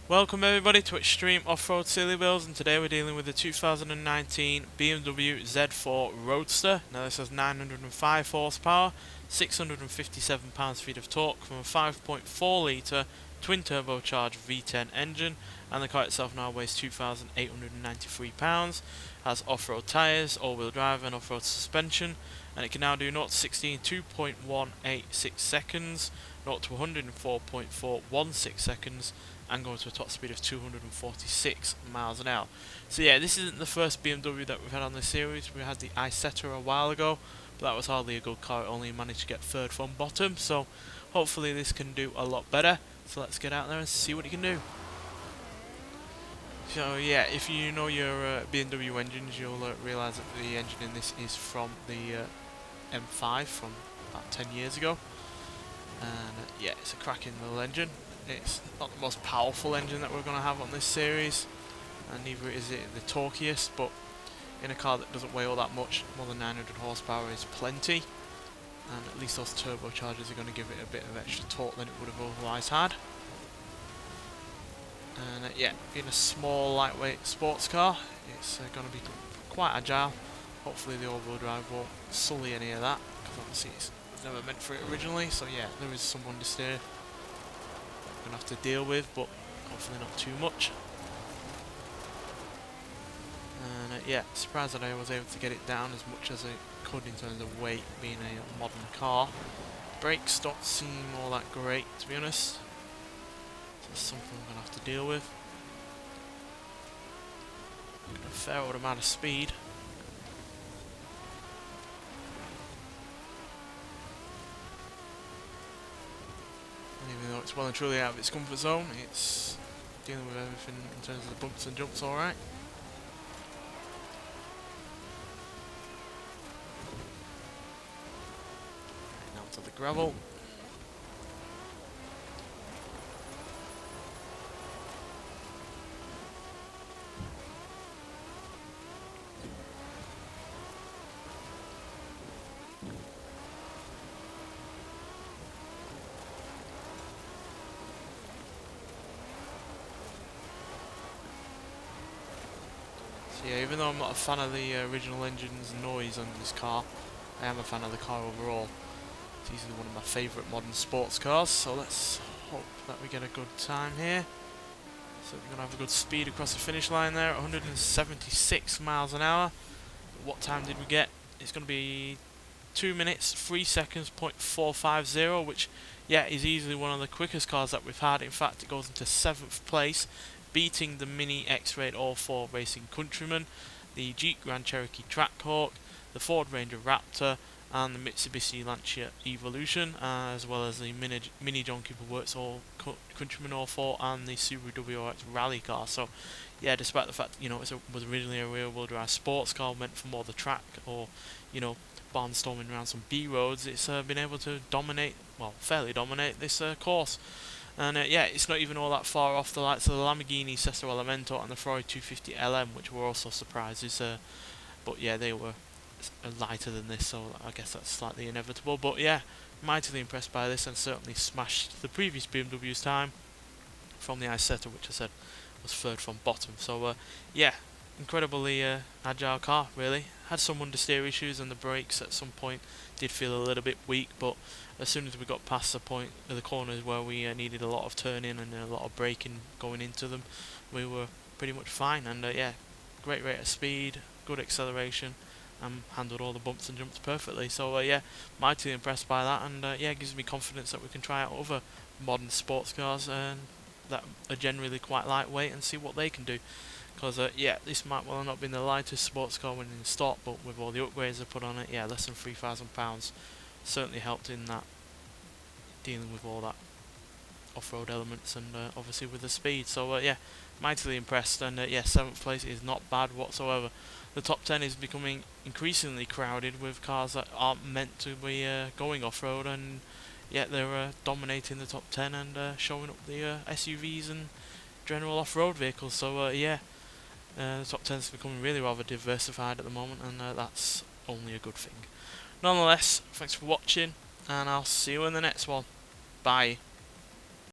Welcome everybody to Extreme Off-Road Silly Bills, and today we're dealing with the 2019 BMW Z4 Roadster. Now this has 905 horsepower, 657 pounds-feet of torque from a 5.4 litre twin turbocharged V10 engine, and the car itself now weighs 2,893 pounds, has off-road tyres, all-wheel drive and off-road suspension, and it can now do 0 to 60 in 2.186 seconds, 0 to 104.416 seconds, and going to a top speed of 246 miles an hour. So yeah, this isn't the first BMW that we've had on this series. We had the Sesto a while ago, but that was hardly a good car. It only managed to get third from bottom, so hopefully this can do a lot better. So let's get out there and see what it can do. So yeah, if you know your BMW engines, you'll realise that the engine in this is from the M5 from about 10 years ago. And yeah, it's a cracking little engine. It's not the most powerful engine that we're going to have on this series, and neither is it the torquiest, but in a car that doesn't weigh all that much, more than 900 horsepower is plenty, and at least those turbochargers are going to give it a bit of extra torque than it would have otherwise had. And yeah, being a small, lightweight sports car, it's going to be quite agile. Hopefully the all-wheel drive won't sully any of that, because obviously it's never meant for it originally, so yeah, there is some understeer going to have to deal with, but hopefully not too much. And yeah, surprised that I was able to get it down as much as I could in terms of weight, being a modern car. Brakes don't seem all that great, to be honest, so that's something I'm going to have to deal with. A fair old amount of speed. Even though it's well and truly out of its comfort zone, it's dealing with everything in terms of the bumps and jumps alright. Now to the gravel. Yeah, even though I'm not a fan of the original engine's noise on this car, I am a fan of the car overall. It's easily one of my favourite modern sports cars, so let's hope that we get a good time here. So we're going to have a good speed across the finish line there, 176 miles an hour. What time did we get? It's going to be 2 minutes, 3 seconds, .450, which, yeah, is easily one of the quickest cars that we've had. In fact, it goes into 7th place, beating the Mini X-Rated All-4 Racing Countryman, the Jeep Grand Cherokee Trackhawk, the Ford Ranger Raptor, and the Mitsubishi Lancia Evolution, as well as the Mini John Cooper Works Countryman All-4 and the Subaru WRX Rally car. So, yeah, despite the fact it was originally a rear-wheel drive sports car meant for more the track or barnstorming around some B roads, it's been able to dominate, well, fairly dominate this course. And yeah, it's not even all that far off the likes of the Lamborghini Sesto Elemento and the Ferrari 250 LM, which were also surprises. But yeah, they were lighter than this, so I guess that's slightly inevitable. But yeah, mightily impressed by this, and certainly smashed the previous BMW's time from the Sesto, which I said was third from bottom. So yeah, incredibly agile car, really. Had some understeer issues, and the brakes at some point did feel a little bit weak, but as soon as we got past the point of the corners where we needed a lot of turning and a lot of braking going into them, we were pretty much fine. And yeah, great rate of speed, good acceleration, and handled all the bumps and jumps perfectly. So yeah, mightily impressed by that, and yeah, it gives me confidence that we can try out other modern sports cars that are generally quite lightweight and see what they can do. Because yeah, this might well not been the lightest sports car when in stock, but with all the upgrades they put on it, yeah, less than £3,000 certainly helped in that, dealing with all that off-road elements and obviously with the speed. So yeah, mightily impressed, and yeah, 7th place is not bad whatsoever. The top 10 is becoming increasingly crowded with cars that aren't meant to be going off-road, and yet they're dominating the top 10 and showing up the SUVs and general off-road vehicles. So yeah, the top 10 is becoming really rather diversified at the moment, and that's only a good thing. Nonetheless, thanks for watching, and I'll see you in the next one. Bye.